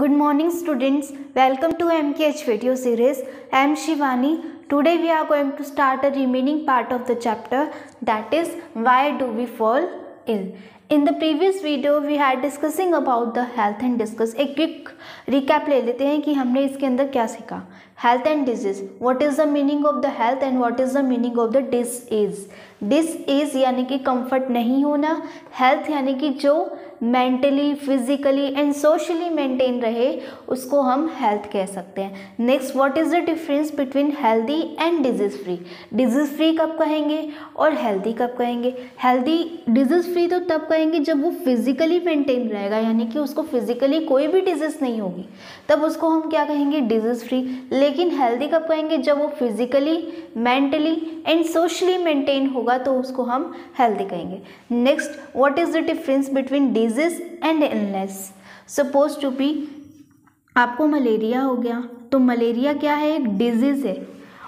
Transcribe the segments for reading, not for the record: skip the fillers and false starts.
Good morning students, welcome to MKH video series. I am Shivani. Today we are going to start the remaining part of the chapter, that is why do we fall ill. In the previous video we had discussing about the health and discuss. एक quick recap ले लेते हैं कि हमने इसके अंदर क्या सीखा. Health and disease, what is the meaning of the health and what is the meaning of the disease. Disease यानी कि कंफर्ट नहीं होना, हेल्थ यानी कि जो mentally physically and socially maintain रहे उसको हम हेल्थ कह सकते हैं. Next, what is the difference between healthy and disease free. Disease free कब कहेंगे और हेल्दी कब कहेंगे. हेल्दी डिजीज फ्री तो तब कहेंगे जब वो फिजिकली मेंटेन रहेगा, यानी कि उसको फिजिकली कोई भी डिजीज नहीं होगी, तब उसको हम क्या कहेंगे, डिजीज फ्री. लेकिन हेल्दी कब कहेंगे, जब वो physically mentally and socially maintain होगा तो उसको हम हेल्दी कहेंगे. Next, what is the difference between disease and illness. Suppose to be आपको मलेरिया हो गया, तो मलेरिया क्या है, एक डिजीज है,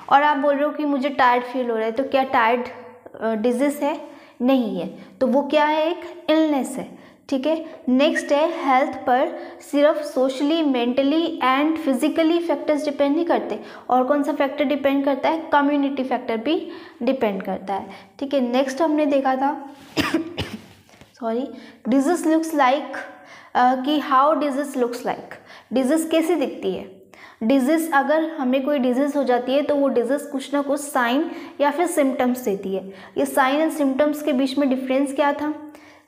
और आप बोल रहे हो कि मुझे टायर्ड फील हो रहा है, तो क्या टायर्ड डिजीज है, नहीं है, तो वो क्या है, एक इलनेस है. ठीक है. नेक्स्ट है, हेल्थ पर सिर्फ socially mentally and physically factors depend नहीं करते, और कौन सा फैक्टर डिपेंड करता है, कम्युनिटी फैक्टर भी डिपेंड करता है. ठीक है. नेक्स्ट हमने देखा था सॉरी, डिजीज लुक्स लाइक, कि how disease looks like. Disease कैसी दिखती है. डिजीज, अगर हमें कोई डिजीज हो जाती है तो वो डिजीज कुछ ना कुछ साइन या फिर सिम्टम्स देती है. ये साइन एंड सिम्टम्स के बीच में डिफरेंस क्या था.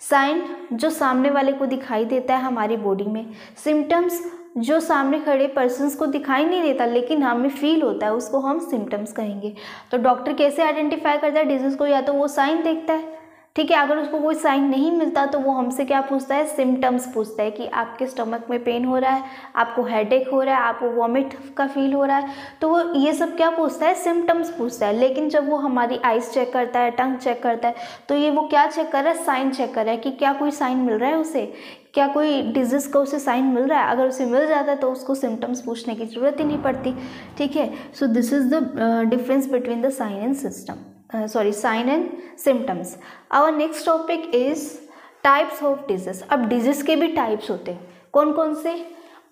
साइन जो सामने वाले को दिखाई देता है हमारी बॉडी में, सिम्टम्स जो सामने खड़े पर्सन्स को दिखाई नहीं देता लेकिन हमें फील होता है, उसको हम सिम्टम्स कहेंगे. तो डॉक्टर कैसे आइडेंटिफाई करता है डिजीज़ को, या तो वो साइन देखता है. ठीक है. अगर उसको कोई साइन नहीं मिलता तो वो हमसे क्या पूछता है, सिम्टम्स पूछता है कि आपके स्टमक में पेन हो रहा है, आपको हेडेक हो रहा है, आपको वॉमिट का फील हो रहा है, तो वो ये सब क्या पूछता है, सिम्टम्स पूछता है. लेकिन जब वो हमारी आइज चेक करता है, टंग चेक करता है, तो ये वो क्या चेक कर रहा है, साइन चेक कर रहा है कि क्या कोई साइन मिल रहा है उसे, क्या कोई डिजीज़ का उसे साइन मिल रहा है. अगर उसे मिल जाता है तो उसको सिम्टम्स पूछने की ज़रूरत ही नहीं पड़ती. ठीक है. So this is the difference between the sign and system, sign and symptoms. Our next topic is types of disease. अब डिजीज के भी टाइप्स होते हैं. कौन कौन से,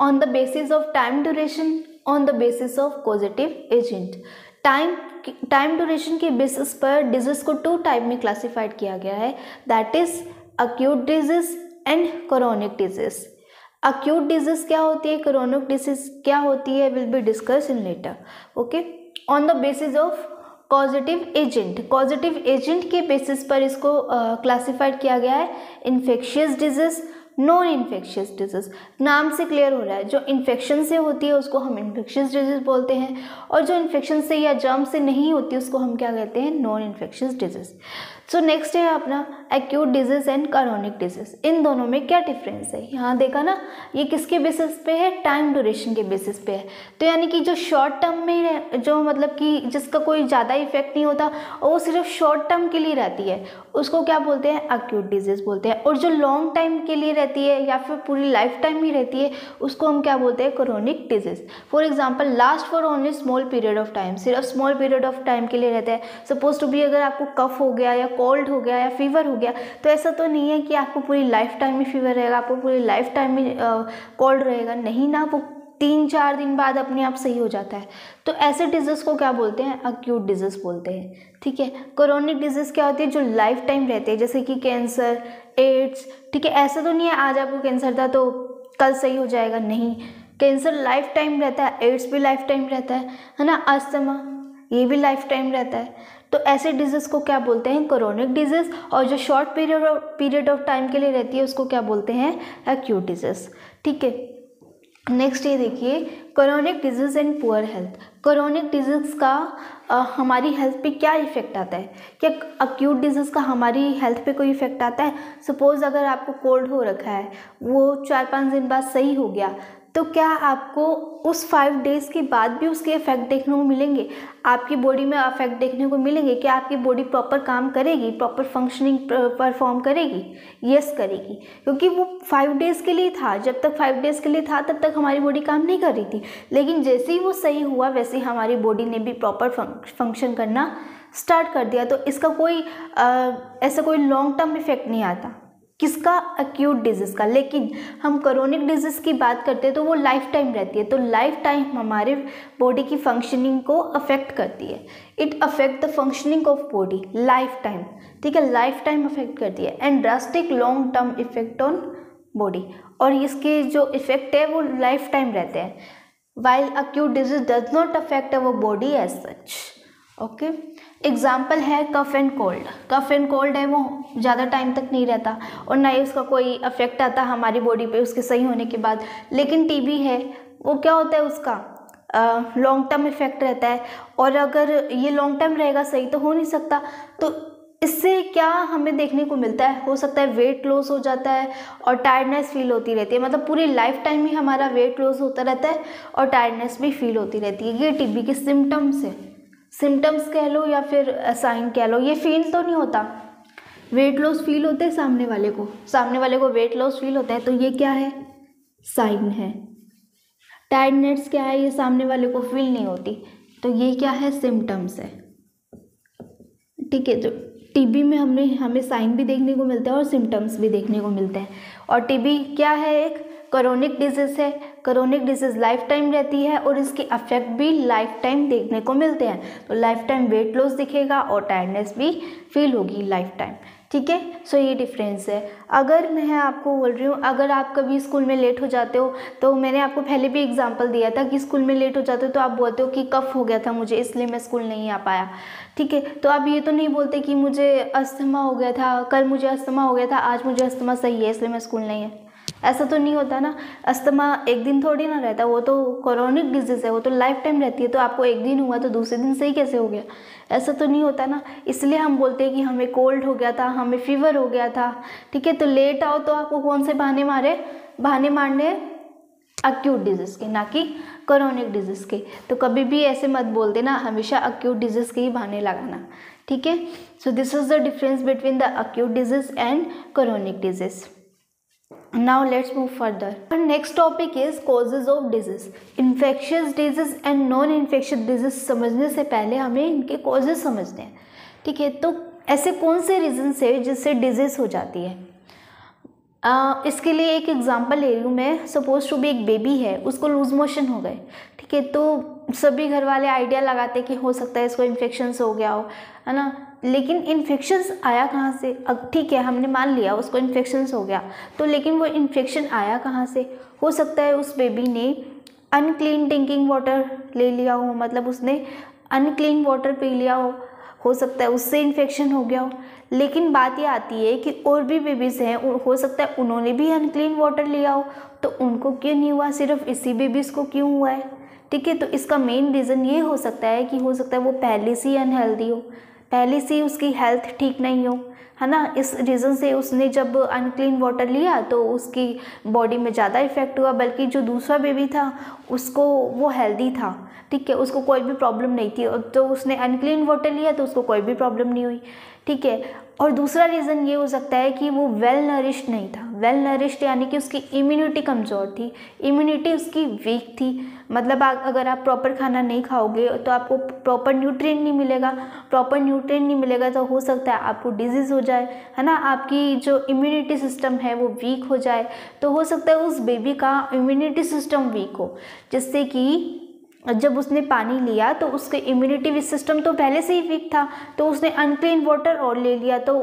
on the basis of time duration, on the basis of positive agent. Time duration के basis पर डिजीज को टू टाइप में क्लासिफाइड किया गया है, that is acute disease and chronic disease. Acute disease क्या होती है, क्रोनिक डिजीज क्या होती है, will be discuss in later. Okay. On the basis of positive agent, positive agent के बेसिस पर इसको क्लासिफाइड किया गया है. Infectious disease, non infectious disease. नाम से क्लियर हो रहा है, जो इन्फेक्शन से होती है उसको हम इन्फेक्शियस डिजीज बोलते हैं, और जो इन्फेक्शन से या जर्म से नहीं होती उसको हम क्या कहते हैं, non infectious disease. So next है अपना acute disease and chronic disease. इन दोनों में क्या डिफरेंस है, यहाँ देखा ना, ये किसके बेसिस पे है, टाइम ड्यूरेशन के बेसिस पे है. तो यानी कि जो शॉर्ट टर्म में, जो मतलब कि जिसका कोई ज़्यादा इफेक्ट नहीं होता और वो सिर्फ शॉर्ट टर्म के लिए रहती है, उसको क्या बोलते हैं, एक्यूट डिजीज बोलते हैं. और जो लॉन्ग टाइम के लिए रहती है या फिर पूरी लाइफ टाइम ही रहती है उसको हम क्या बोलते हैं, chronic disease. For example, last for only small period of time, सिर्फ स्मॉल पीरियड ऑफ टाइम के लिए रहता है. सपोज टू बी, अगर आपको कफ हो गया या कोल्ड हो गया या फीवर हो गया, तो ऐसा तो नहीं है कि आपको पूरी लाइफ टाइम में फीवर रहेगा, आपको पूरी लाइफ टाइम में कोल्ड रहेगा, नहीं ना, वो 3-4 दिन बाद अपने आप सही हो जाता है. तो ऐसे डिजीज़ को क्या बोलते हैं, अक्यूट डिजीज़ बोलते हैं. ठीक है. क्रोनिक डिजीज़ क्या होती है, जो लाइफ टाइम रहते हैं, जैसे कि कैंसर, एड्स. ठीक है. ऐसा तो नहीं है आज आपको कैंसर था तो कल सही हो जाएगा, नहीं, कैंसर लाइफ टाइम रहता है, एड्स भी लाइफ टाइम रहता है ना, अस्थमा ये भी लाइफ टाइम रहता है. तो ऐसे डिजीज़ को क्या बोलते हैं, क्रोनिक डिजीज़. और जो शॉर्ट पीरियड ऑफ टाइम के लिए रहती है उसको क्या बोलते हैं, एक्यूट डिजीज़. ठीक है. नेक्स्ट ये देखिए, chronic disease and poor health. Chronic disease का हमारी हेल्थ पे क्या इफेक्ट आता है, क्या अक्यूट डिजीज़ का हमारी हेल्थ पे कोई इफेक्ट आता है. सपोज़ अगर आपको कोल्ड हो रखा है, वो 4-5 दिन बाद सही हो गया, तो क्या आपको उस 5 डेज़ के बाद भी उसके इफेक्ट देखने को मिलेंगे, आपकी बॉडी में इफेक्ट देखने को मिलेंगे. क्या आपकी बॉडी प्रॉपर काम करेगी, प्रॉपर फंक्शनिंग परफॉर्म करेगी, यस करेगी, क्योंकि वो 5 डेज़ के लिए था. जब तक 5 डेज़ के लिए था तब तक हमारी बॉडी काम नहीं कर रही थी, लेकिन जैसे ही वो सही हुआ वैसे ही हमारी बॉडी ने भी प्रॉपर फंक्शन करना स्टार्ट कर दिया. तो इसका कोई ऐसा कोई लॉन्ग टर्म इफेक्ट नहीं आता किसका, एक्यूट डिजीज़ का। लेकिन हम क्रोनिक डिजीज़ की बात करते हैं तो वो लाइफ टाइम रहती है, तो लाइफ टाइम हमारे बॉडी की फंक्शनिंग को अफेक्ट करती है। It affect the functioning of body life time, ठीक है, लाइफ टाइम अफेक्ट करती है। And drastic long term effect on body, और इसके जो इफेक्ट है वो लाइफ टाइम रहते हैं। While acute disease does not affect our body as such. Okay, example है cough and cold. Cough and cold है वो ज़्यादा टाइम तक नहीं रहता और ना ही उसका कोई अफेक्ट आता हमारी बॉडी पे उसके सही होने के बाद। लेकिन टीबी है वो क्या होता है, उसका लॉन्ग टर्म इफेक्ट रहता है, और अगर ये लॉन्ग टर्म रहेगा सही तो हो नहीं सकता। तो इससे क्या हमें देखने को मिलता है, हो सकता है वेट लॉस हो जाता है और टायर्डनेस फील होती रहती है, मतलब पूरी लाइफ टाइम ही हमारा वेट लॉस होता रहता है और टायर्डनेस भी फील होती रहती है। ये टीबी के सिम्टम्स है, सिम्टम्स कह लो या फिर साइन कह लो। ये फील तो नहीं होता, वेट लॉस फील होते हैं सामने वाले को वेट लॉस फील होता है, तो ये क्या है, साइन है। टायर्डनेस क्या है, ये सामने वाले को फील नहीं होती, तो ये क्या है, सिम्टम्स है। ठीक है, तो टीबी में हमें साइन भी देखने को मिलता है और सिम्टम्स भी देखने को मिलते हैं। और टीबी क्या है, एक क्रोनिक डिजीज़ है। क्रोनिक डिजीज़ लाइफ टाइम रहती है और इसके अफेक्ट भी लाइफ टाइम देखने को मिलते हैं। तो लाइफ टाइम वेट लॉस दिखेगा और टायर्डनेस भी फील होगी लाइफ टाइम। ठीक है, सो ये डिफरेंस है। अगर मैं आपको बोल रही हूँ, अगर आप कभी स्कूल में लेट हो जाते हो, तो मैंने आपको पहले भी एग्जांपल दिया था कि स्कूल में लेट हो जाते हो तो आप बोलते हो कि कफ हो गया था मुझे इसलिए मैं स्कूल नहीं आ पाया। ठीक है, तो आप ये तो नहीं बोलते कि मुझे अस्थमा हो गया था, कल मुझे अस्थमा हो गया था, आज मुझे अस्थमा सही है इसलिए मैं स्कूल नहीं है। ऐसा तो नहीं होता ना, अस्थमा एक दिन थोड़ी ना रहता, वो तो क्रोनिक डिजीज़ है, वो तो लाइफ टाइम रहती है। तो आपको एक दिन हुआ तो दूसरे दिन सही कैसे हो गया, ऐसा तो नहीं होता ना। इसलिए हम बोलते हैं कि हमें कोल्ड हो गया था, हमें फीवर हो गया था। ठीक है, तो लेट आओ तो आपको कौन से बहाने मारने एक्यूट डिजीज़ के, ना कि क्रोनिक डिजीज़ के। तो कभी भी ऐसे मत बोल देना, हमेशा एक्यूट डिजीज़ के ही बहाने लगाना। ठीक है, so this is the difference between the acute disease and chronic disease. Now let's move further. Our next topic is causes of disease. Infectious disease and non-infectious disease समझने से पहले हमें इनके causes समझने हैं। ठीक है, तो ऐसे कौन से रीजंस है जिससे डिजीज़ हो जाती है। इसके लिए एक एग्जांपल ले रही हूँ मैं। सपोज टू बी एक बेबी है, उसको लूज मोशन हो गए। ठीक है, तो सभी घर वाले आइडिया लगाते हैं कि हो सकता है इसको इन्फेक्शंस हो गया हो, है ना। लेकिन इन्फेक्शंस आया कहाँ से। अब ठीक है, हमने मान लिया उसको इन्फेक्शंस हो गया, तो लेकिन वो इन्फेक्शन आया कहाँ से। हो सकता है उस बेबी ने अनक्लीन ड्रिंकिंग वाटर ले लिया हो, मतलब उसने अनक्लीन वाटर पी लिया हो सकता है उससे इन्फेक्शन हो गया हो। लेकिन बात ये आती है कि और भी बेबीज़ हैं, हो सकता है उन्होंने भी अनक्लीन वाटर लिया हो, तो उनको क्यों नहीं हुआ, सिर्फ इसी बेबीज़ को क्यों हुआ है। ठीक है, तो इसका मेन रीज़न ये हो सकता है कि हो सकता है वो पहले से ही अनहेल्दी हो, पहले से ही उसकी हेल्थ ठीक नहीं हो, है ना। इस रीज़न से उसने जब अनक्लीन वाटर लिया तो उसकी बॉडी में ज़्यादा इफेक्ट हुआ, बल्कि जो दूसरा बेबी था उसको वो हेल्दी था। ठीक है, उसको कोई भी प्रॉब्लम नहीं थी, तो उसने अनक्लीन वाटर लिया तो उसको कोई भी प्रॉब्लम नहीं हुई। ठीक है, और दूसरा रीज़न ये हो सकता है कि वो वेल नरिश्ड नहीं था। वेल नरिश्ड यानी कि उसकी इम्यूनिटी कमज़ोर थी, इम्यूनिटी उसकी वीक थी। मतलब अगर आप प्रॉपर खाना नहीं खाओगे तो आपको प्रॉपर न्यूट्रिएंट नहीं मिलेगा, प्रॉपर न्यूट्रिएंट नहीं मिलेगा तो हो सकता है आपको डिजीज़ हो जाए, है ना। आपकी जो इम्यूनिटी सिस्टम है वो वीक हो जाए, तो हो सकता है उस बेबी का इम्यूनिटी सिस्टम वीक हो, जिससे कि जब उसने पानी लिया तो उसके इम्यूनिटी सिस्टम तो पहले से ही वीक था, तो उसने अनक्लीन वाटर और ले लिया, तो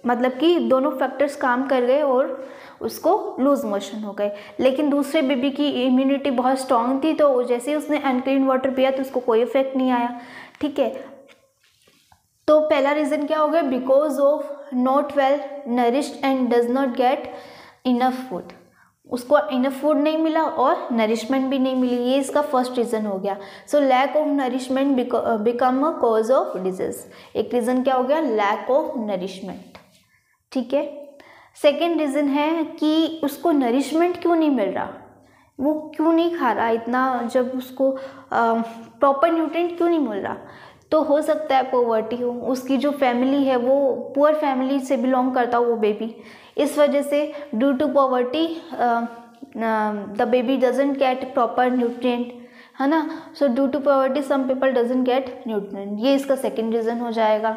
मतलब कि दोनों फैक्टर्स काम कर गए और उसको लूज मोशन हो गए। लेकिन दूसरे बेबी की इम्यूनिटी बहुत स्ट्रांग थी, तो जैसे ही उसने अनक्लीन वाटर पिया तो उसको कोई इफेक्ट नहीं आया। ठीक है, तो पहला रीज़न क्या हो गया, because of not well nourished and does not get enough food, उसको इनफ फूड नहीं मिला और नरिशमेंट भी नहीं मिली, ये इसका फर्स्ट रीज़न हो गया। So lack of nourishment become a cause of disease. एक रीज़न क्या हो गया, लैक ऑफ नरिशमेंट। ठीक है, सेकेंड रीज़न है कि उसको नरिशमेंट क्यों नहीं मिल रहा, वो क्यों नहीं खा रहा इतना, जब उसको प्रॉपर न्यूट्रिएंट क्यों नहीं मिल रहा। तो हो सकता है पॉवर्टी हो, उसकी जो फैमिली है वो पुअर फैमिली से बिलोंग करता हो वो बेबी, इस वजह से due to poverty the baby doesn't get proper nutrient, है ना। So due to poverty some people doesn't get nutrient, ये इसका सेकंड रीज़न हो जाएगा।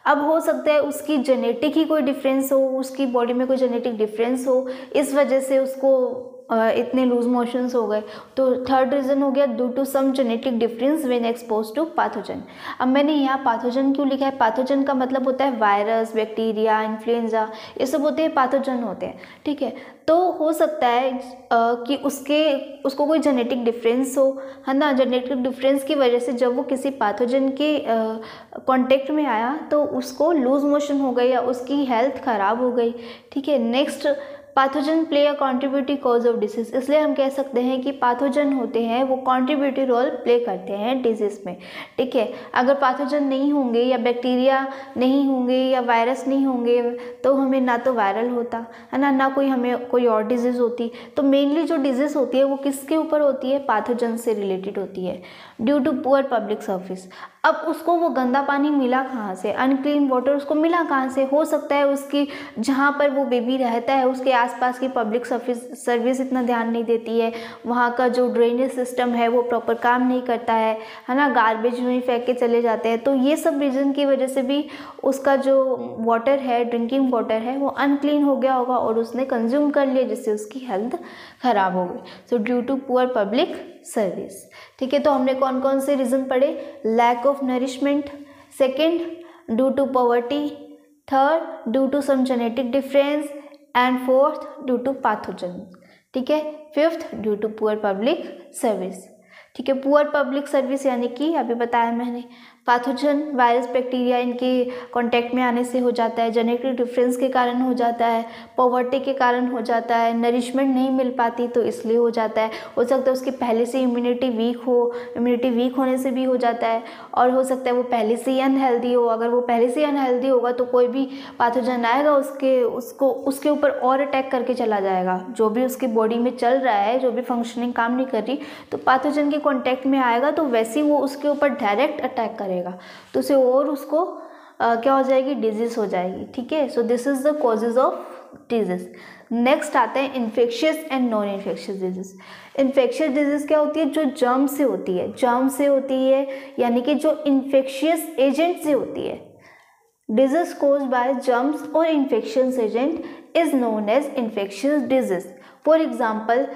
अब हो सकता है उसकी जेनेटिक ही कोई डिफरेंस हो, उसकी बॉडी में कोई जेनेटिक डिफरेंस हो, इस वजह से उसको इतने लूज मोशंस हो गए। तो थर्ड रीज़न हो गया due to some genetic difference when expose to pathogen. अब मैंने यहाँ पैथोजन क्यों लिखा है? पैथोजन का मतलब होता है वायरस, बैक्टीरिया, इन्फ्लुएंजा, ये सब होते हैं पैथोजन होते हैं, ठीक है। तो हो सकता है कि उसको कोई जेनेटिक डिफरेंस हो, है ना। जेनेटिक डिफरेंस की वजह से जब वो किसी पैथोजन के कांटेक्ट में आया तो उसको लूज मोशन हो गई या उसकी हेल्थ ख़राब हो गई, ठीक है। Next, pathogen play a contributive cause of disease, इसलिए हम कह सकते हैं कि पैथोजन होते हैं वो कॉन्ट्रीब्यूटिव रोल प्ले करते हैं डिजीज़ में, ठीक है। अगर पैथोजन नहीं होंगे या बैक्टीरिया नहीं होंगे या वायरस नहीं होंगे तो हमें ना तो वायरल होता, है ना, ना कोई हमें कोई और डिजीज़ होती। तो मेनली जो डिजीज़ होती है वो किसके ऊपर होती है? पैथोजन से रिलेटेड होती है। Due to poor public service, अब उसको वो गंदा पानी मिला कहाँ से? अनक्लीन वाटर उसको मिला कहाँ से? हो सकता है उसकी जहाँ पर वो बेबी रहता है उसके आसपास की पब्लिक सर्विस इतना ध्यान नहीं देती है, वहाँ का जो ड्रेनेज सिस्टम है वो प्रॉपर काम नहीं करता है ना, गार्बेज में फेंक के चले जाते हैं। तो ये सब रीज़न की वजह से भी उसका जो वाटर है, ड्रिंकिंग वाटर है, वो अनक्लीन हो गया होगा और उसने कंज्यूम कर लिया जिससे उसकी हेल्थ ख़राब हो गई। So due to poor public service, ठीक है। तो हमने कौन कौन से रीज़न पढ़े? Lack of nourishment, second due to poverty, third due to some genetic difference, and fourth due to pathogen, ठीक है। Fifth due to poor public service, ठीक है। पुअर पब्लिक सर्विस यानी कि अभी बताया मैंने, पैथोजन वायरस बैक्टीरिया इनके कांटेक्ट में आने से हो जाता है, जेनेटिक डिफरेंस के कारण हो जाता है, पॉवर्टी के कारण हो जाता है, नरिशमेंट नहीं मिल पाती तो इसलिए हो जाता है। हो सकता है उसकी पहले से इम्यूनिटी वीक हो, इम्यूनिटी वीक होने से भी हो जाता है, और हो सकता है वो पहले से ही अनहेल्दी हो। अगर वो पहले से अनहेल्दी होगा तो कोई भी पैथोजन आएगा उसके ऊपर और अटैक करके चला जाएगा। जो भी उसकी बॉडी में चल रहा है, जो भी फंक्शनिंग काम नहीं कर रही, तो पैथोजन के कॉन्टैक्ट में आएगा तो वैसे ही वो उसके ऊपर डायरेक्ट अटैक करेगा, तो उसे और उसको क्या हो जाएगी? डिजीज हो जाएगी, ठीक है। So this is the causes of disease. Next आता है infectious and non infectious disease. Infectious disease क्या होती है? जो जर्म से होती है, जर्म से होती है, यानी कि जो इन्फेक्शियस एजेंट से होती है। Disease caused by germs or infectious agent is known as infectious disease. For example,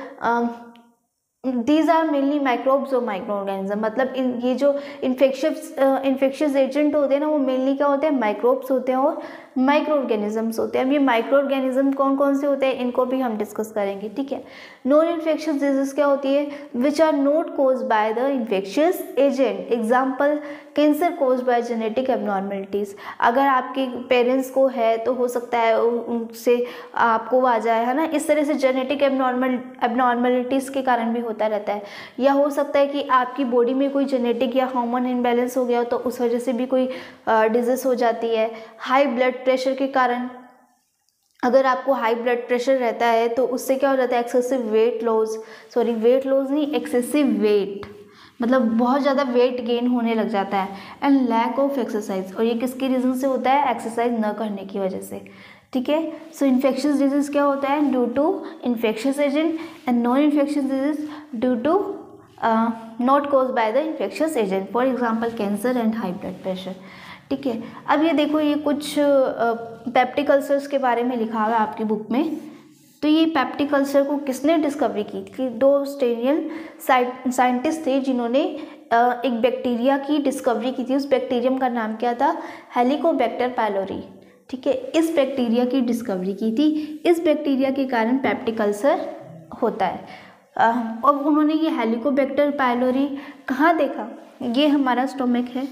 these are mainly microbes or microorganism। मतलब ये जो इन्फेक्शियस एजेंट होते हैं ना, वो मेनली क्या होते हैं? माइक्रोब्स होते हैं और माइक्रो ऑर्गेनिजम्स होते हैं। अब ये माइक्रो ऑर्गेनिज्म कौन कौन से होते हैं इनको भी हम डिस्कस करेंगे, ठीक है। नॉन इन्फेक्शियस डिजीज क्या होती है? Which are not cause by the infectious agent. Example, cancer cause by genetic abnormalities. अगर आपके पेरेंट्स को है तो हो सकता है उनसे आपको आ जाए, है ना। इस तरह से जेनेटिक एबनॉर्मेलिटीज़ के कारण भी होता रहता है। या हो सकता है कि आपकी बॉडी में कोई जेनेटिक या हार्मोन इम्बैलेंस हो गया हो तो उस वजह से भी कोई डिजीज हो जाती है। हाई ब्लड प्रेशर के कारण, अगर आपको हाई ब्लड प्रेशर रहता है तो उससे क्या हो जाता है? एक्सेसिव वेट लॉस नहीं, एक्सेसिव वेट, मतलब बहुत ज़्यादा वेट गेन होने लग जाता है। एंड लैक ऑफ एक्सरसाइज, और ये किसकी रीज़न से होता है? एक्सरसाइज न करने की वजह से, ठीक है। सो इन्फेक्शियस डिजीज क्या होता है? Due to infectious agent, and non infectious disease due to not cause by the infectious agent, for example cancer and high blood pressure, ठीक है। अब ये देखो, ये कुछ पेप्टिक अल्सर्स के बारे में लिखा हुआ है आपकी बुक में। तो ये पेप्टिक अल्सर को किसने डिस्कवरी की थी? 2 ऑस्ट्रेलियन साइंटिस्ट थे जिन्होंने एक बैक्टीरिया की डिस्कवरी की थी। उस बैक्टीरियम का नाम क्या था? हेलिकोबैक्टर पायलोरी, ठीक है। इस बैक्टीरिया की डिस्कवरी की थी। इस बैक्टीरिया के कारण पेप्टिक अल्सर होता है। अब उन्होंने ये हेलिकोबैक्टर पायलोरी कहाँ देखा? ये हमारा स्टोमक है,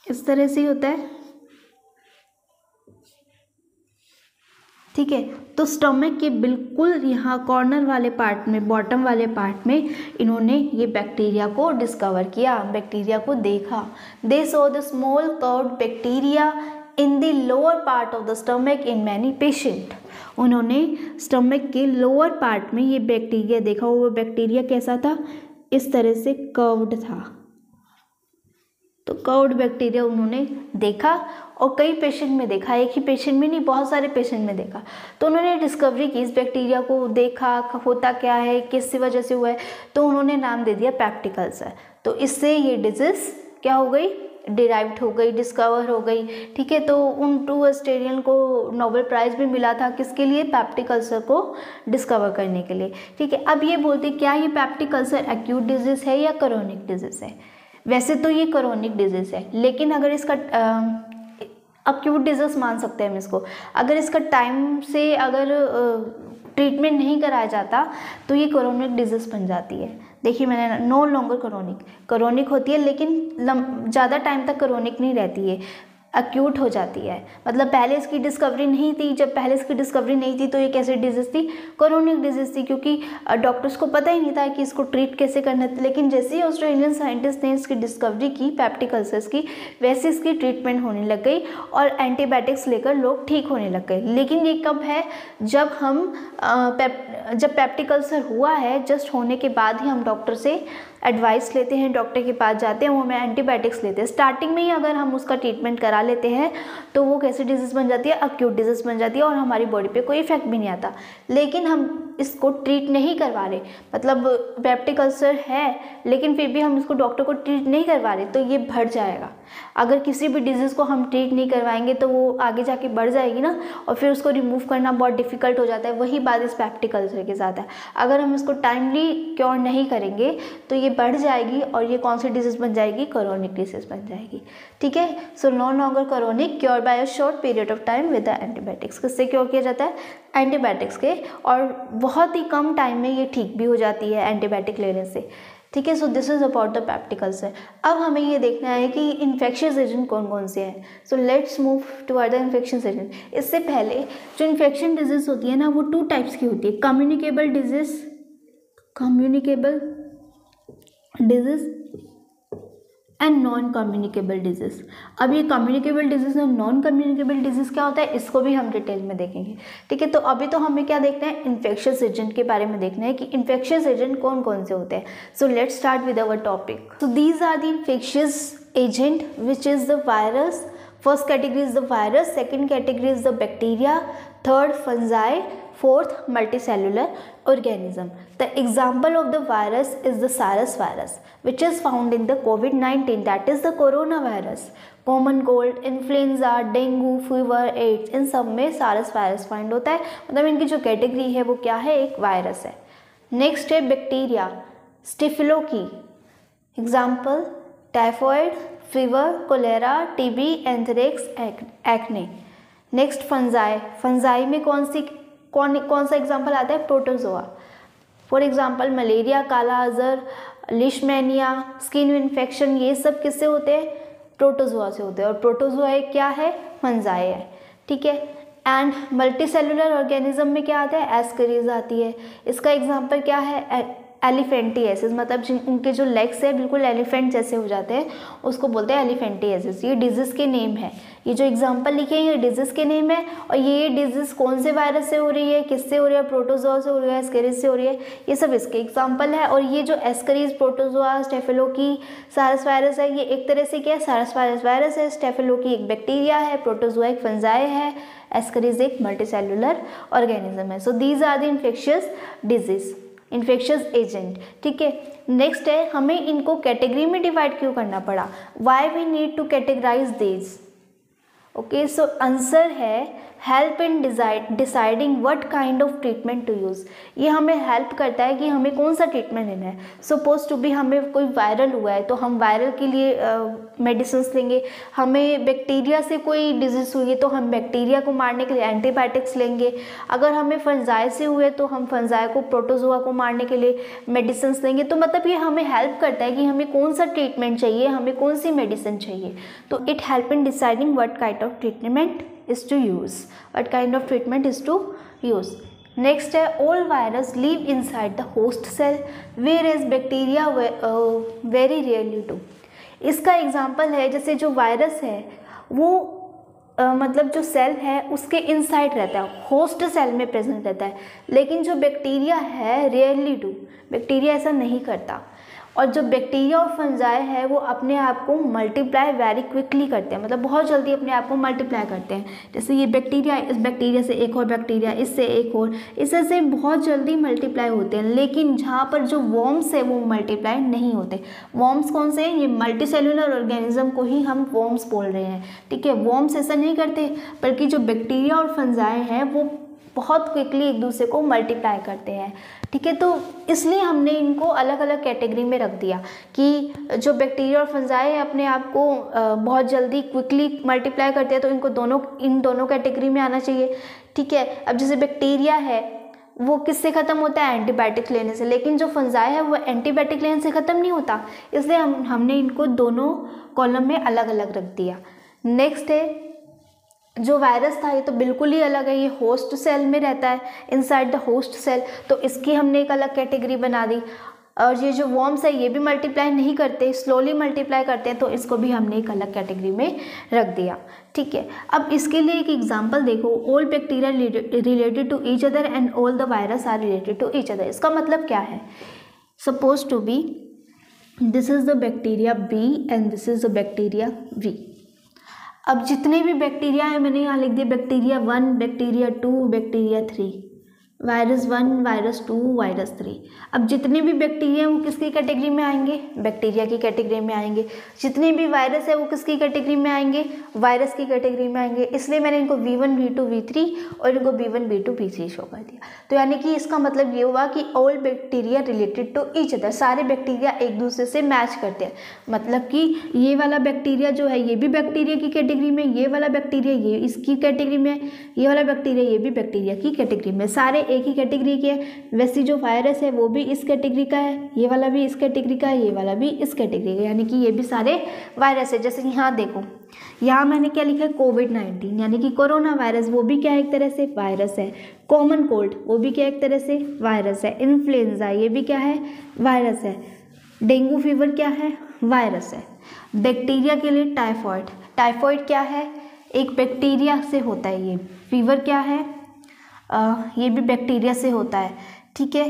इस तरह से होता है, ठीक है। तो स्टमक के बिल्कुल यहाँ कॉर्नर वाले पार्ट में, बॉटम वाले पार्ट में इन्होंने ये बैक्टीरिया को डिस्कवर किया, बैक्टीरिया को देखा। They saw the small curved bacteria in the lower part of the stomach in many patient. उन्होंने स्टमक के लोअर पार्ट में ये बैक्टीरिया देखा। वो बैक्टीरिया कैसा था? इस तरह से कर्व्ड था, तो कर्व्ड बैक्टीरिया उन्होंने देखा और कई पेशेंट में देखा, एक ही पेशेंट में नहीं, बहुत सारे पेशेंट में देखा। तो उन्होंने डिस्कवरी की, इस बैक्टीरिया को देखा होता क्या है, किस वजह से हुआ है, तो उन्होंने नाम दे दिया पेप्टिक अल्सर। तो इससे ये डिजीज़ क्या हो गई, डिराइव्ड हो गई, डिस्कवर हो गई। ठीक है, तो उन 2 ऑस्ट्रेलियन को नोबेल प्राइज़ भी मिला था, किसके लिए, पेप्टिक अल्सर को डिस्कवर करने के लिए। ठीक है, अब ये बोलते क्या ये पेप्टिक अल्सर एक्यूट डिजीज़ है या क्रोनिक डिजीज़ है। वैसे तो ये क्रोनिक डिजीज़ है, लेकिन अगर इसका एक्यूट डिजीज़ मान सकते हैं हम इसको, अगर इसका टाइम से अगर ट्रीटमेंट नहीं कराया जाता तो ये क्रोनिक डिजीज़ बन जाती है। देखिए मैंने नो लॉन्गर क्रोनिक होती है, लेकिन ज़्यादा टाइम तक क्रोनिक नहीं रहती है, एक्यूट हो जाती है। मतलब पहले इसकी डिस्कवरी नहीं थी, जब पहले इसकी डिस्कवरी नहीं थी तो ये कैसी डिजीज़ थी, क्रोनिक डिजीज़ थी, क्योंकि डॉक्टर्स को पता ही नहीं था कि इसको ट्रीट कैसे करना था। लेकिन जैसे ही ऑस्ट्रेलियन साइंटिस्ट ने इसकी डिस्कवरी की पेप्टिक अल्सर्स की, वैसे इसकी ट्रीटमेंट होने लग गई और एंटीबायोटिक्स लेकर लोग ठीक होने लग गए। लेकिन ये कब है, जब हम जब पेप्टिक अल्सर हुआ है, जस्ट होने के बाद ही हम डॉक्टर से एडवाइस लेते हैं, डॉक्टर के पास जाते हैं, वो हमें एंटीबायोटिक्स लेते हैं। स्टार्टिंग में ही अगर हम उसका ट्रीटमेंट करा लेते हैं तो वो कैसी डिजीज़ बन जाती है, एक्यूट डिजीज़ बन जाती है और हमारी बॉडी पे कोई इफेक्ट भी नहीं आता। लेकिन हम इसको ट्रीट नहीं करवा रहे, मतलब पेप्टिक अल्सर है लेकिन फिर भी हम इसको डॉक्टर को ट्रीट नहीं करवा रहे, तो ये बढ़ जाएगा। अगर किसी भी डिजीज़ को हम ट्रीट नहीं करवाएंगे तो वो आगे जाके बढ़ जाएगी ना, और फिर उसको रिमूव करना बहुत डिफ़िकल्ट हो जाता है। वही बात इस पेप्टिक अल्सर के साथ है, अगर हम इसको टाइमली क्योर नहीं करेंगे तो ये बढ़ जाएगी और ये कौन सी डिजीज़ बन जाएगी, क्रोनिक डिजीज़ बन जाएगी। ठीक है, so no longer chronic, cure by a short period of time with the antibiotics. किससे क्योर किया जाता है, एंटीबायोटिक्स के, और बहुत ही कम टाइम में ये ठीक भी हो जाती है एंटीबायोटिक लेने से। ठीक है, so this is about the peptic ulcer. अब हमें ये देखना है कि इन्फेक्शियस एजेंट कौन कौन से हैं। So let's move toward the infectious agent. इससे पहले जो इन्फेक्शन डिजीज़ होती है ना, वो 2 टाइप्स की होती है, communicable disease and non communicable disease. अब ये कम्युनिकेबल डिजीज़ और नॉन कम्युनिकेबल डिजीज़ क्या होता है, इसको भी हम डिटेल में देखेंगे। ठीक है, तो अभी तो हमें क्या देखना है, इन्फेक्शियस एजेंट के बारे में देखना है कि इन्फेक्शियस एजेंट कौन कौन से होते हैं। So let's start with our topic. So these are the infectious agent which is the virus. First category is the virus, second category is the bacteria, third fungi, fourth multicellular organism. The example of the virus is the SARS virus, which is found in the COVID-19, that is the coronavirus. Common cold, influenza, dengue, fever, AIDS, इन सब में SARS virus find होता है। मतलब इनकी जो category है वो क्या है, एक वायरस है। नेक्स्ट है bacteria, staphylococci, example typhoid, fever, cholera, TB, anthrax, acne. Next fungi में कौन सा एग्जाम्पल आता है, प्रोटोजोआ। फॉर एग्जाम्पल मलेरिया, काला अजहर, लिशमैनिया, स्किन इन्फेक्शन, ये सब किससे होते हैं, प्रोटोजोआ से होते हैं। और प्रोटोजोआ एक क्या है, फंजाई है। ठीक है, एंड मल्टीसेलुलर ऑर्गेनिज्म में क्या आता है, एस्करीज आती है। इसका एग्जाम्पल क्या है, एलिफेंटियासिस, मतलब उनके जो लेग्स है बिल्कुल एलिफेंट जैसे हो जाते हैं, उसको बोलते हैं एलिफेंटियासिस। ये डिजीज़ के नेम है, ये जो एग्जांपल लिखे हैं ये डिजीज़ के नेम है। और ये डिजीज़ कौन से वायरस से हो रही है, किससे हो रही है, प्रोटोजोआ से हो रही है, एस्केरिस से हो रही है, ये सब इसके एग्जांपल है। और ये जो एस्केरिस, प्रोटोजोआ, स्टेफिलोकी, सारस वायरस है, ये एक तरह से क्या है, सारस वायरस है, स्टेफिलोकी एक बैक्टीरिया है, प्रोटोजोआ एक फंजाई है, एस्केरिस एक मल्टीसेलुलर ऑर्गेनिज्म है। So these are the infectious disease, infectious agent. ठीक है, नेक्स्ट है, हमें इनको कैटेगरी में डिवाइड क्यों करना पड़ा, why we need to categorize these. Okay, so answer है help in deciding what kind of treatment to use. ये हमें हेल्प करता है कि हमें कौन सा ट्रीटमेंट लेना है। सपोज टू बी हमें कोई वायरल हुआ है तो हम वायरल के लिए मेडिसिन लेंगे। हमें बैक्टीरिया से कोई डिजीज़ हुई है तो हम बैक्टीरिया को मारने के लिए एंटीबायोटिक्स लेंगे। अगर हमें फंजाई से हुए तो हम फंजाई को, प्रोटोजोआ को मारने के लिए मेडिसिन लेंगे। तो मतलब ये हमें हेल्प करता है कि हमें कौन सा ट्रीटमेंट चाहिए, हमें कौन सी मेडिसिन चाहिए। तो it help in deciding what kind of treatment is to use, what kind of treatment is to use. Next है, all virus live inside the host cell whereas bacteria very rarely do. इसका example है, जैसे जो virus है वो मतलब जो cell है उसके इनसाइड रहता है, होस्ट सेल में प्रेजेंट रहता है, लेकिन जो बैक्टीरिया है रेयरली डू, बैक्टीरिया ऐसा नहीं करता। और जो बैक्टीरिया और फंजाई है वो अपने आप को मल्टीप्लाई वेरी क्विकली करते हैं, मतलब बहुत जल्दी अपने आप को मल्टीप्लाई करते हैं। जैसे ये बैक्टीरिया, इस बैक्टीरिया से एक और बैक्टीरिया, इससे एक और, इससे बहुत जल्दी मल्टीप्लाई होते हैं। लेकिन जहाँ पर जो वॉर्म्स है वो मल्टीप्लाई नहीं होते। वॉर्म्स कौन से हैं? ये मल्टीसेलुलर ऑर्गेनिज्म को ही हम वॉर्म्स बोल रहे हैं, ठीक है। वॉर्म्स ऐसा नहीं करते, बल्कि जो बैक्टीरिया और फंजाई हैं वो बहुत क्विकली एक दूसरे को मल्टीप्लाई करते हैं, ठीक है। तो इसलिए हमने इनको अलग अलग कैटेगरी में रख दिया कि जो बैक्टीरिया और फंजाई है अपने आप को बहुत जल्दी क्विकली मल्टीप्लाई करते हैं, तो इन दोनों कैटेगरी में आना चाहिए, ठीक है। अब जैसे बैक्टीरिया है वो किससे ख़त्म होता है? एंटीबायोटिक लेने से, लेकिन जो फंजाई है वो एंटीबायोटिक लेने से ख़त्म नहीं होता, इसलिए हमने इनको दोनों कॉलम में अलग अलग रख दिया। नेक्स्ट है जो वायरस था, ये तो बिल्कुल ही अलग है, ये होस्ट सेल में रहता है, इनसाइड द होस्ट सेल, तो इसकी हमने एक अलग कैटेगरी बना दी। और ये जो वॉर्म्स है ये भी मल्टीप्लाई नहीं करते, स्लोली मल्टीप्लाई करते हैं, तो इसको भी हमने एक अलग कैटेगरी में रख दिया, ठीक है। अब इसके लिए एक एग्जांपल देखो, all bacteria related to each other and all the virus are related to each other. इसका मतलब क्या है? Suppose to be this is the bacteria B and this is the bacteria V. अब जितने भी बैक्टीरिया हैं, मैंने यहाँ लिख दिया bacteria 1, bacteria 2, bacteria 3, virus 1, virus 2, virus 3। अब जितने भी बैक्टीरिया हैं वो किसकी कैटेगरी में आएंगे? बैक्टीरिया की कैटेगरी में आएंगे। जितने भी वायरस है वो किसकी कैटेगरी में आएंगे? वायरस की कैटेगरी में आएंगे। इसलिए मैंने इनको V1, V2, V3 और इनको B1, B2, B3 शो कर दिया। तो यानी कि इसका मतलब ये हुआ कि all bacteria related to each other, सारे बैक्टीरिया एक दूसरे से मैच करते हैं। मतलब कि ये वाला बैक्टीरिया जो है ये भी बैक्टीरिया की कैटेगरी में, ये वाला बैक्टीरिया ये इसकी कैटेगरी में, ये वाला बैक्टीरिया ये भी बैक्टीरिया की कैटेगरी में, सारे एक ही कैटेगरी के हैं। वैसे जो वायरस है वो भी इस कैटेगरी का है, ये वाला भी इस कैटेगरी का है, ये वाला भी इस कैटेगरी का, यानी कि ये भी सारे वायरस है। जैसे यहाँ देखो, यहाँ मैंने क्या लिखा है? कोविड-19 यानी कि कोरोना वायरस, वो भी क्या है? एक तरह से वायरस है। कॉमन कोल्ड वो भी क्या एक तरह से वायरस है। इन्फ्लुएंजा ये भी क्या है? वायरस है। डेंगू फीवर क्या है? वायरस है। बैक्टीरिया के लिए टाइफॉइड, टाइफॉइड क्या है? एक बैक्टीरिया से होता है। ये फीवर क्या है? ये भी बैक्टीरिया से होता है, ठीक है।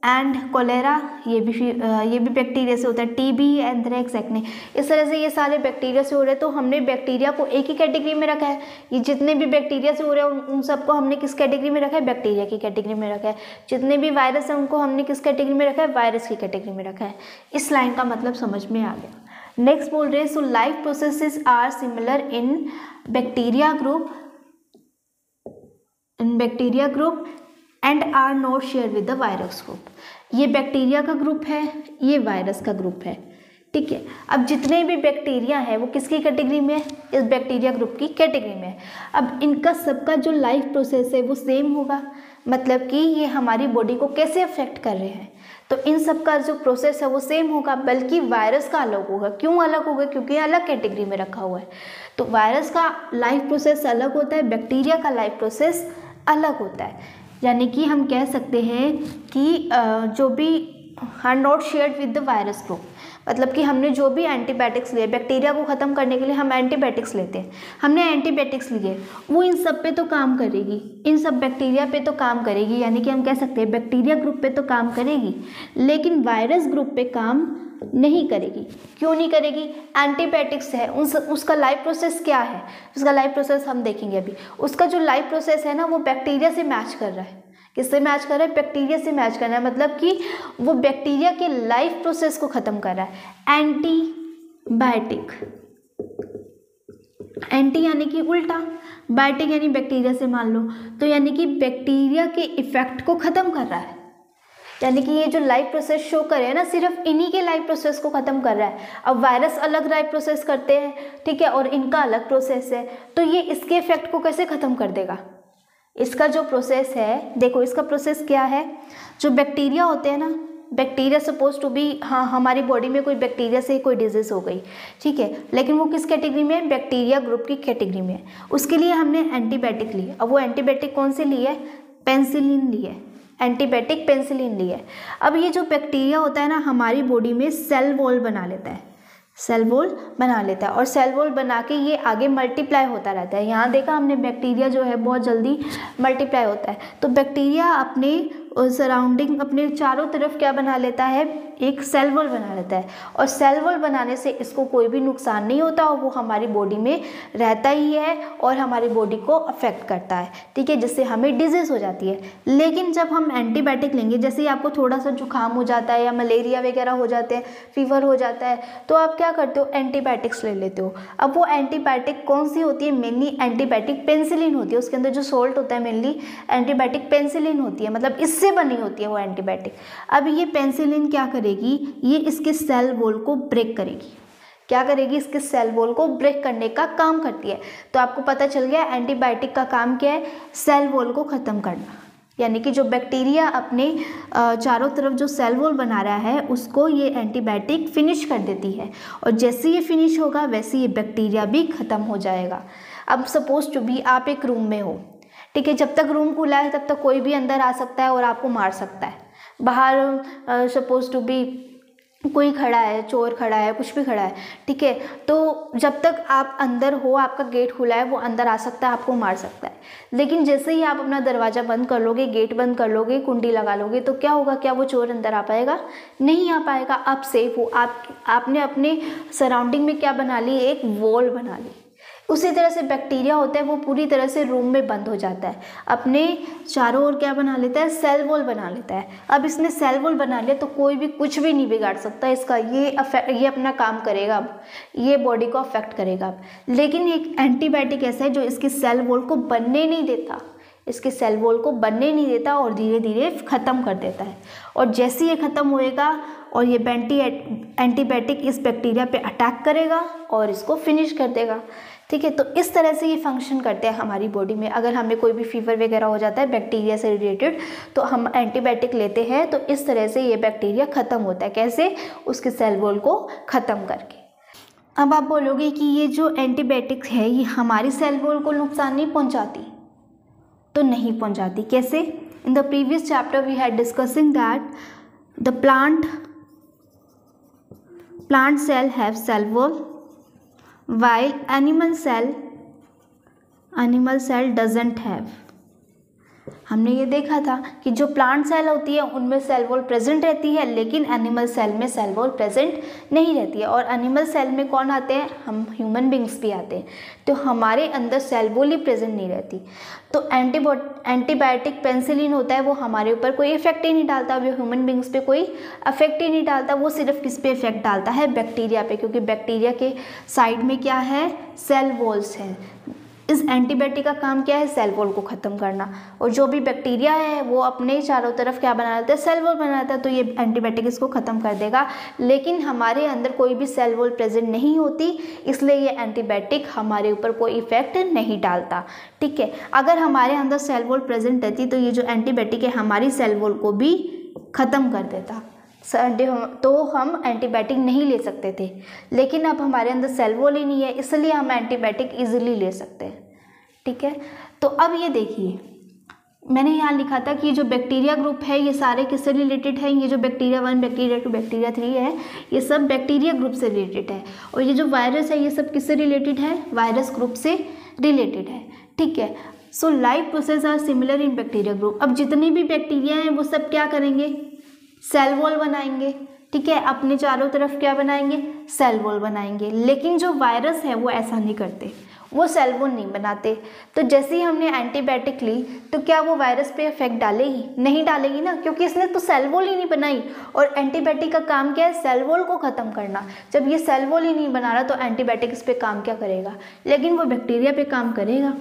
एंड कोलेरा ये भी बैक्टीरिया से होता है। टीबी, एंथ्रेक्स, एक्ने, इस तरह से ये सारे बैक्टीरिया से हो रहे हैं। तो हमने बैक्टीरिया को एक ही कैटेगरी में रखा है। ये जितने भी बैक्टीरिया से हो रहे हैं उन सबको हमने किस कैटेगरी में रखा है? बैक्टीरिया की कैटेगरी में रखा है। जितने भी वायरस हैं उनको हमने किस कैटेगरी में रखा है? वायरस की कैटेगरी में रखा है। इस लाइन का मतलब समझ में आ गया। नेक्स्ट बोल रहे हैं, so life processes are similar in bacteria group and are not share with the virus group. ये बैक्टीरिया का ग्रुप है, ये वायरस का ग्रुप है, ठीक है। अब जितने भी बैक्टीरिया है वो किसकी कैटेगरी में है? इस बैक्टीरिया ग्रुप की कैटेगरी में है। अब इनका सबका जो लाइफ प्रोसेस है वो सेम होगा, मतलब कि ये हमारी बॉडी को कैसे अफेक्ट कर रहे हैं, तो इन सब का जो प्रोसेस है वो सेम होगा, बल्कि वायरस का अलग होगा। क्यों अलग होगा? क्योंकि ये अलग कैटेगरी में रखा हुआ है। तो वायरस का लाइफ प्रोसेस अलग होता है, बैक्टीरिया का लाइफ प्रोसेस अलग होता है। यानी कि हम कह सकते हैं कि जो भी are not shared with the virus group, मतलब कि हमने जो भी एंटीबायोटिक्स लिए, बैक्टीरिया को ख़त्म करने के लिए हम एंटीबायोटिक्स लेते हैं, हमने एंटीबायोटिक्स लिए, वो इन सब पे तो काम करेगी, इन सब बैक्टीरिया पे तो काम करेगी। यानी कि हम कह सकते हैं बैक्टीरिया ग्रुप पे तो काम करेगी, लेकिन वायरस ग्रुप पे काम नहीं करेगी। क्यों नहीं करेगी? एंटीबायोटिक्स है, उसका लाइफ प्रोसेस क्या है? उसका लाइफ प्रोसेस हम देखेंगे अभी। उसका जो लाइफ प्रोसेस है ना वो बैक्टीरिया से मैच कर रहा है। किससे मैच कर रहा है? बैक्टीरिया से मैच कर रहा है, मतलब कि वो बैक्टीरिया के लाइफ प्रोसेस को ख़त्म कर रहा है। एंटीबायोटिक, एंटी यानी कि उल्टा, बायोटिक यानी बैक्टीरिया से मान लो, तो यानी कि बैक्टीरिया के इफेक्ट को ख़त्म कर रहा है। यानी कि ये जो लाइफ प्रोसेस शो करे है ना, सिर्फ इन्हीं के लाइफ प्रोसेस को ख़त्म कर रहा है। अब वायरस अलग लाइफ प्रोसेस करते हैं, ठीक है, और इनका अलग प्रोसेस है, तो ये इसके इफेक्ट को कैसे ख़त्म कर देगा? इसका जो प्रोसेस है, देखो इसका प्रोसेस क्या है। जो बैक्टीरिया होते हैं ना, बैक्टीरिया सपोज टू बी, हाँ हमारी बॉडी में कोई बैक्टीरिया से कोई डिजीज़ हो गई, ठीक है, लेकिन वो किस कैटेगरी में है? बैक्टीरिया ग्रुप की कैटेगरी में है। उसके लिए हमने एंटीबायोटिक ली। अब वो एंटीबायोटिक कौन सी ली है? पेनिसिलिन ली है, एंटीबायोटिक पेनिसिलिन ली है। अब ये जो बैक्टीरिया होता है ना, हमारी बॉडी में सेल वॉल बना लेता है, सेल वॉल बना लेता है, और सेल वॉल बना के ये आगे मल्टीप्लाई होता रहता है। यहाँ देखा हमने बैक्टीरिया जो है बहुत जल्दी मल्टीप्लाई होता है। तो बैक्टीरिया अपने सराउंडिंग, अपने चारों तरफ क्या बना लेता है? एक सेल वॉल बना लेता है, और सेल वॉल बनाने से इसको कोई भी नुकसान नहीं होता और वो हमारी बॉडी में रहता ही है और हमारी बॉडी को अफेक्ट करता है, ठीक है, जिससे हमें डिजीज़ हो जाती है। लेकिन जब हम एंटीबायोटिक लेंगे, जैसे ही आपको थोड़ा सा जुकाम हो जाता है या मलेरिया वगैरह हो जाते हैं, फीवर हो जाता है, तो आप क्या करते हो, एंटीबायोटिक्स ले लेते हो। अब वो एंटीबायोटिक कौन सी होती है, मेनली एंटीबायोटिक पेनिसिलिन होती है, उसके अंदर जो सॉल्ट होता है मेनली एंटीबायोटिक पेनिसिलिन होती है, मतलब इससे बनी होती है वो एंटीबायोटिक। अब ये पेनिसिलिन क्या करेगी, ये इसके सेल वॉल को ब्रेक करेगी। क्या करेगी, इसके सेल वॉल को ब्रेक करने का काम करती है। तो आपको पता चल गया एंटीबायोटिक का काम क्या है, सेल वॉल को ख़त्म करना, यानी कि जो बैक्टीरिया अपने चारों तरफ जो सेल वॉल बना रहा है उसको ये एंटीबायोटिक फिनिश कर देती है, और जैसे ये फिनिश होगा वैसे ये बैक्टीरिया भी ख़त्म हो जाएगा। अब सपोज टू बी आप एक रूम में हो, ठीक है, जब तक रूम खुला है तब तक कोई भी अंदर आ सकता है और आपको मार सकता है। बाहर सपोज टू बी कोई खड़ा है, चोर खड़ा है, कुछ भी खड़ा है, ठीक है, तो जब तक आप अंदर हो, आपका गेट खुला है, वो अंदर आ सकता है, आपको मार सकता है। लेकिन जैसे ही आप अपना दरवाज़ा बंद कर लोगे, गेट बंद कर लोगे, कुंडी लगा लोगे, तो क्या होगा, क्या वो चोर अंदर आ पाएगा? नहीं आ पाएगा। आप सेफ हो। आपने अपने सराउंडिंग में क्या बना ली, एक वॉल बना ली। उसी तरह से बैक्टीरिया होता है, वो पूरी तरह से रूम में बंद हो जाता है, अपने चारों ओर क्या बना लेता है, सेल वॉल बना लेता है। अब इसने सेल वॉल बना लिया तो कोई भी कुछ भी नहीं बिगाड़ सकता इसका, ये अपना काम करेगा, अब ये बॉडी को अफेक्ट करेगा अब। लेकिन एक एंटीबायोटिक ऐसा है जो इसकी सेल वॉल को बनने नहीं देता, इसके सेल वॉल को बनने नहीं देता और धीरे धीरे ख़त्म कर देता है। और जैसे ये ख़त्म होएगा और ये एंटीबायोटिक इस बैक्टीरिया पे अटैक करेगा और इसको फिनिश कर देगा, ठीक है। तो इस तरह से ये फंक्शन करते हैं हमारी बॉडी में। अगर हमें कोई भी फीवर वगैरह हो जाता है बैक्टीरिया से रिलेटेड, तो हम एंटीबायोटिक लेते हैं, तो इस तरह से ये बैक्टीरिया ख़त्म होता है। कैसे? उसके सेल वॉल को ख़त्म करके। अब आप बोलोगे कि ये जो एंटीबायोटिक्स है ये हमारी सेल वॉल को नुकसान नहीं पहुंचाती, तो नहीं पहुंचाती। कैसे? In the previous chapter we had discussing that the plant cell have cell wall while animal cell doesn't have। हमने ये देखा था कि जो प्लांट सेल होती है उनमें सेल वॉल प्रेजेंट रहती है, लेकिन एनिमल सेल में सेल वॉल प्रेजेंट नहीं रहती है। और एनिमल सेल में कौन आते हैं? हम ह्यूमन बींग्स भी आते हैं, तो हमारे अंदर सेल वॉल ही प्रेजेंट नहीं रहती। तो एंटीबायोटिक पेनिसिलिन होता है, वो हमारे ऊपर कोई इफेक्ट ही नहीं डालता, वो ह्यूमन बींग्स पे कोई इफेक्ट ही नहीं डालता। वो सिर्फ किस पे इफेक्ट डालता है? बैक्टीरिया पे, क्योंकि बैक्टीरिया के साइड में क्या है? सेल वॉल्स हैं। इस एंटीबायोटिक का काम क्या है? सेल वॉल को ख़त्म करना। और जो भी बैक्टीरिया है वो अपने चारों तरफ क्या बना लेता है? सेल वॉल बनाता है, तो ये एंटीबायोटिक इसको ख़त्म कर देगा। लेकिन हमारे अंदर कोई भी सेल वॉल प्रेजेंट नहीं होती, इसलिए ये एंटीबायोटिक हमारे ऊपर कोई इफेक्ट नहीं डालता, ठीक है। अगर हमारे अंदर सेल वॉल प्रेजेंट रहती तो ये जो एंटीबायोटिक है हमारी सेल वॉल को भी ख़त्म कर देता, तो हम एंटीबायोटिक नहीं ले सकते थे। लेकिन अब हमारे अंदर सेल वॉल ही नहीं है, इसलिए हम एंटीबायोटिक इजीली ले सकते हैं, ठीक है। तो अब ये देखिए, मैंने यहाँ लिखा था कि जो बैक्टीरिया ग्रुप है ये सारे किससे रिलेटेड है? ये जो बैक्टीरिया 1, बैक्टीरिया 2, बैक्टीरिया 3 है, ये सब बैक्टीरिया ग्रुप से रिलेटेड है। और ये जो वायरस है ये सब किससे रिलेटेड है? वायरस ग्रुप से रिलेटेड है, ठीक है। So life process are similar in bacteria group. अब जितने भी बैक्टीरिया हैं वो सब क्या करेंगे? सेल वॉल बनाएंगे, ठीक है। अपने चारों तरफ क्या बनाएंगे? सेल वॉल बनाएंगे। लेकिन जो वायरस है वो ऐसा नहीं करते, वो सेल वॉल नहीं बनाते। तो जैसे ही हमने एंटीबायोटिक ली तो क्या वो वायरस पे इफेक्ट डालेगी? नहीं डालेगी ना, क्योंकि इसने तो सेल वॉल ही नहीं बनाई। और एंटीबायोटिक का काम क्या है? सेल वॉल को ख़त्म करना। जब ये सेल वॉल ही नहीं बना रहा तो एंटीबायोटिक इस पर काम क्या करेगा? लेकिन वो बैक्टीरिया पे काम करेगा,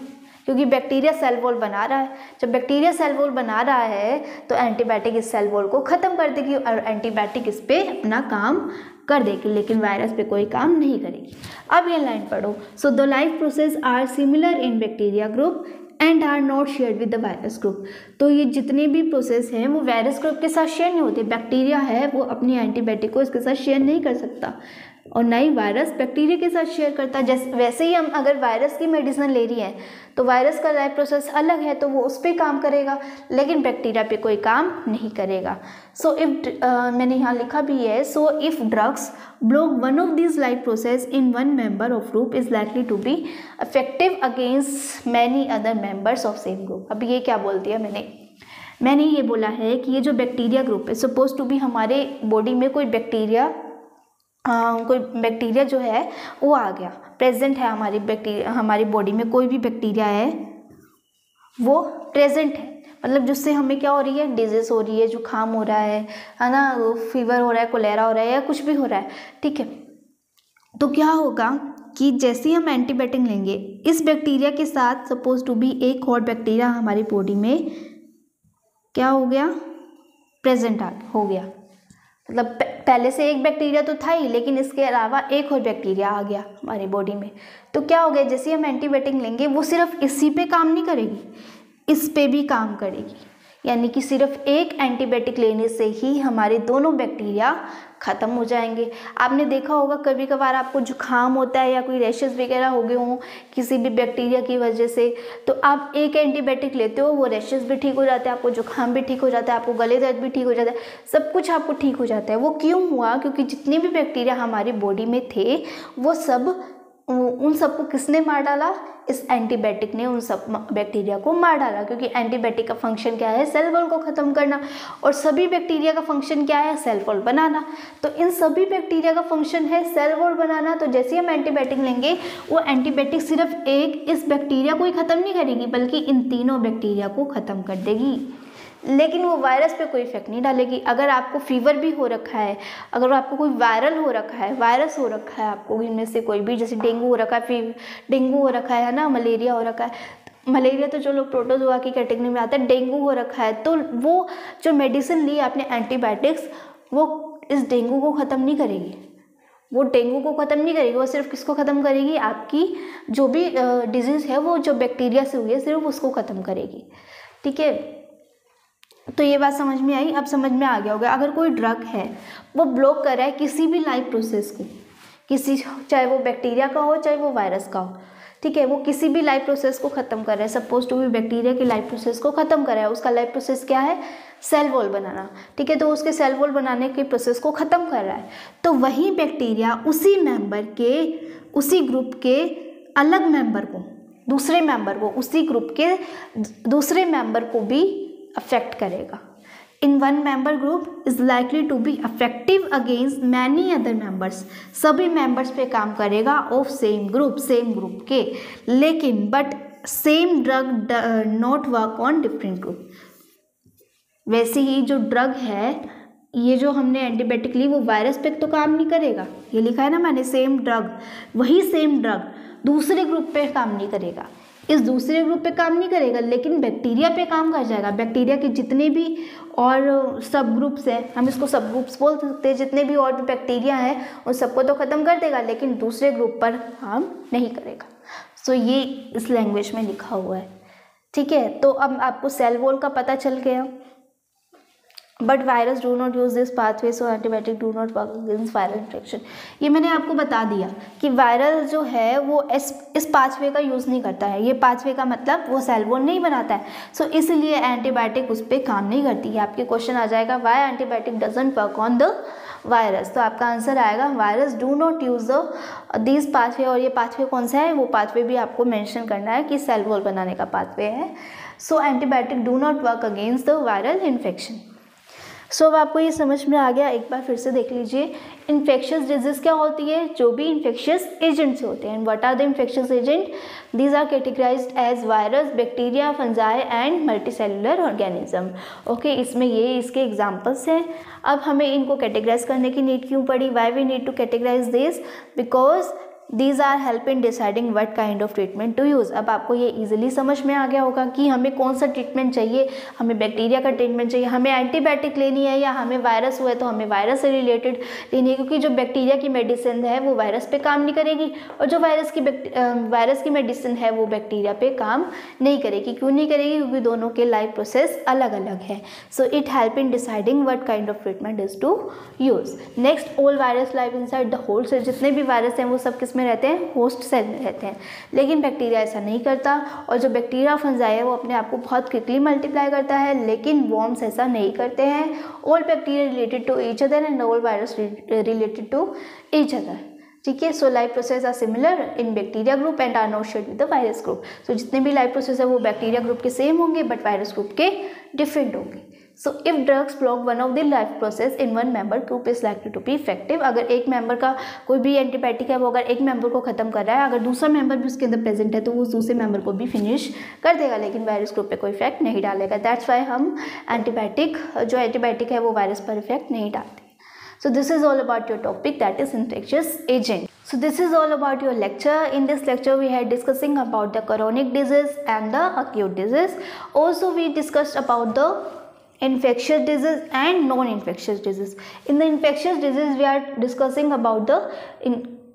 क्योंकि बैक्टीरिया सेल वॉल बना रहा है। जब बैक्टीरिया सेल वॉल बना रहा है तो एंटीबायोटिक इस सेल वॉल को ख़त्म कर देगी और एंटीबायोटिक इस पर अपना काम कर देगी, लेकिन वायरस पे कोई काम नहीं करेगी। अब ये लाइन पढ़ो। So the life process are similar in bacteria group and are not shared with the virus group. तो ये जितने भी प्रोसेस हैं वो वायरस ग्रुप के साथ शेयर नहीं होते। बैक्टीरिया है वो अपनी एंटीबायोटिक को इसके साथ शेयर नहीं कर सकता, और ना ही वायरस बैक्टीरिया के साथ शेयर करता है। जैसे वैसे ही हम अगर वायरस की मेडिसिन ले रही हैं तो वायरस का लाइफ प्रोसेस अलग है, तो वो उस पर काम करेगा, लेकिन बैक्टीरिया पे कोई काम नहीं करेगा। सो इफ मैंने यहाँ लिखा भी है, so if drugs block one of this life process in one member of group is likely to be effective against many other members of same group. अब ये क्या बोल दिया मैंने? मैंने ये बोला है कि ये जो बैक्टीरिया ग्रुप है, सपोज टू बी हमारे बॉडी में कोई बैक्टीरिया जो है वो आ गया, प्रेजेंट है हमारी बॉडी में कोई भी बैक्टीरिया है वो प्रेजेंट है, मतलब जिससे हमें क्या हो रही है, डिजीज हो रही है, जुकाम हो रहा है ना, फीवर हो रहा है, कोलेरा हो रहा है या कुछ भी हो रहा है, ठीक है। तो क्या होगा कि जैसे ही हम एंटीबायोटिक लेंगे, इस बैक्टीरिया के साथ सपोज टू बी एक और बैक्टीरिया हमारी बॉडी में क्या हो गया, प्रेजेंट हो गया, मतलब पहले से एक बैक्टीरिया तो था ही, लेकिन इसके अलावा एक और बैक्टीरिया आ गया हमारी बॉडी में। तो क्या हो गया, जैसे ही हम एंटीबायोटिक लेंगे वो सिर्फ इसी पे काम नहीं करेगी, इस पे भी काम करेगी, यानी कि सिर्फ एक एंटीबायोटिक लेने से ही हमारे दोनों बैक्टीरिया ख़त्म हो जाएंगे। आपने देखा होगा कभी कभार आपको जुकाम होता है या कोई रैशेस वगैरह हो गए हों किसी भी बैक्टीरिया की वजह से, तो आप एक एंटीबायोटिक लेते हो, वो रैशेस भी ठीक हो जाते हैं, आपको जुकाम भी ठीक हो जाता है, आपको गले दर्द भी ठीक हो जाता है, सब कुछ आपको ठीक हो जाता है। वो क्यों हुआ, क्योंकि जितने भी बैक्टीरिया हमारी बॉडी में थे वो सब, उन सबको किसने मार डाला, इस एंटीबायोटिक ने उन सब बैक्टीरिया को मार डाला। क्योंकि एंटीबायोटिक का फंक्शन क्या है, सेल वॉल को ख़त्म करना, और सभी बैक्टीरिया का फंक्शन क्या है, सेल वॉल बनाना। तो इन सभी बैक्टीरिया का फंक्शन है सेल वॉल बनाना। तो जैसे हम एंटीबायोटिक लेंगे, वो एंटीबायोटिक सिर्फ एक इस बैक्टीरिया को ही ख़त्म नहीं करेगी, बल्कि इन तीनों बैक्टीरिया को ख़त्म कर देगी, लेकिन वो वायरस पे कोई इफेक्ट नहीं डालेगी। अगर आपको फीवर भी हो रखा है, अगर आपको कोई वायरल हो रखा है, वायरस हो रखा है आपको, इनमें से कोई भी, जैसे डेंगू हो रखा है, डेंगू हो रखा है ना, मलेरिया हो रखा है, मलेरिया तो चलो प्रोटोजोआ की कैटेगरी में आता है, डेंगू हो रखा है, तो वो जो मेडिसिन ली आपने एंटीबायोटिक्स, वो इस डेंगू को ख़त्म नहीं करेगी, वो डेंगू को ख़त्म नहीं करेगी, वो सिर्फ किसको ख़त्म करेगी, आपकी जो भी डिजीज़ है वो जो बैक्टीरिया से हुई है सिर्फ उसको ख़त्म करेगी, ठीक है। तो ये बात समझ में आई, अब समझ में आ गया होगा। अगर कोई ड्रग है वो ब्लॉक कर रहा है किसी भी लाइफ प्रोसेस को, चाहे वो बैक्टीरिया का हो चाहे वो वायरस का हो, ठीक है, वो किसी भी लाइफ प्रोसेस को ख़त्म कर रहा है, सपोज टू भी बैक्टीरिया की लाइफ प्रोसेस को ख़त्म कर रहा है, उसका लाइफ प्रोसेस क्या है, सेल वॉल बनाना, ठीक है, तो उसके सेल वॉल बनाने के प्रोसेस को ख़त्म कर रहा है, तो वही बैक्टीरिया उसी मेंबर के, उसी ग्रुप के अलग मेंबर को, दूसरे मेंबर को, उसी ग्रुप के दूसरे मेंबर को भी अफेक्ट करेगा। In one member group is likely to be affective against many other members, सभी मेंबर्स पे काम करेगा ऑफ सेम ग्रुप के, लेकिन but same drug not work on different group. वैसे ही जो ड्रग है, ये जो हमने एंटीबायोटिक ली, वो वायरस पे तो काम नहीं करेगा, ये लिखा है ना मैंने, सेम ड्रग, वही सेम ड्रग दूसरे ग्रुप पे काम नहीं करेगा, इस दूसरे ग्रुप पे काम नहीं करेगा, लेकिन बैक्टीरिया पे काम कर जाएगा। बैक्टीरिया के जितने भी और सब ग्रुप्स हैं, हम इसको सब ग्रुप्स बोल सकते हैं, जितने भी और भी बैक्टीरिया हैं उन सबको तो ख़त्म कर देगा, लेकिन दूसरे ग्रुप पर काम नहीं करेगा। सो ये इस लैंग्वेज में लिखा हुआ है, ठीक है। तो अब आपको सेल वॉल का पता चल गया, but virus do not use this pathway, so antibiotic do not work against viral infection. ये मैंने आपको बता दिया कि वायरस जो है वो इस पाथवे का यूज़ नहीं करता है, ये पाथवे का मतलब वो सेल वॉल नहीं बनाता है, सो इसलिए एंटीबायोटिक उस पर काम नहीं करती है। आपके क्वेश्चन आ जाएगा why antibiotic doesn't work on the virus, तो आपका आंसर आएगा virus do not use this pathway. और ये पाथवे कौन सा है, वो पाथवे भी आपको मेंशन करना है कि सेल वॉल बनाने का पाथवे है। So antibiotic do not work against the viral infection. So अब आपको ये समझ में आ गया, एक बार फिर से देख लीजिए। इन्फेक्शियस डिजीज क्या होती है, जो भी इन्फेक्शियस एजेंट्स होते हैं। What are the infectious agent, these are categorized as virus, bacteria, fungi and multicellular organism. Okay, इसमें ये इसके एग्जांपल्स हैं। अब हमें इनको कैटेगराइज करने की नीड क्यों पड़ी, why we need to categorize this, because these are help in deciding what kind of treatment to use. अब आपको ये इजीली समझ में आ गया होगा कि हमें कौन सा ट्रीटमेंट चाहिए, हमें बैक्टीरिया का ट्रीटमेंट चाहिए, हमें एंटीबायोटिक लेनी है, या हमें वायरस हुआ है तो हमें वायरस से रिलेटेड लेनी है, क्योंकि जो बैक्टीरिया की मेडिसिन है वो वायरस पे काम नहीं करेगी, और जो वायरस की मेडिसिन है वो बैक्टीरिया पे काम नहीं करेगी। क्यों नहीं करेगी, क्योंकि दोनों के लाइफ प्रोसेस अलग अलग है। So it help in deciding what kind of treatment is to use. Next, all virus live inside the whole cell. जितने भी वायरस हैं वो सब किस में रहते हैं, होस्ट सेल में रहते हैं, लेकिन बैक्टीरिया ऐसा नहीं करता। और जो बैक्टीरिया फंजाई है वो अपने आप को बहुत क्विकली मल्टीप्लाई करता है, लेकिन वॉर्म्स ऐसा नहीं करते हैं। All bacteria related to each other and all virus related to each other, ठीक है। So life process are similar in bacteria group and are not shared with the virus group. So जितने भी life process है वो bacteria group के same होंगे, but virus group के different होगी. So if drugs block one of the life process in one member group is likely to be effective. अगर एक मेंबर का कोई भी एंटीबायोटिक है वो अगर एक मेंबर को ख़त्म कर रहा है, अगर दूसरा मेंबर भी उसके अंदर प्रेजेंट है तो वो दूसरे मेंबर को भी फिनिश कर देगा, लेकिन वायरस ग्रुप पे कोई इफेक्ट नहीं डालेगा. दैट्स वाई हम एंटीबायोटिक है वो वायरस पर इफेक्ट नहीं डालते. So this is all about your topic, that is infectious agent. So this is all about your lecture. In this lecture we had discussing about the chronic disease and the acute disease. Also we discussed about the infectious disease and non-infectious disease. In the infectious disease we are discussing about the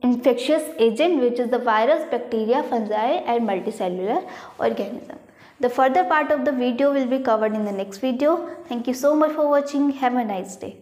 infectious agent, which is the virus, bacteria, fungi and multicellular organism. The further part of the video will be covered in the next video. Thank you so much for watching. Have a nice day.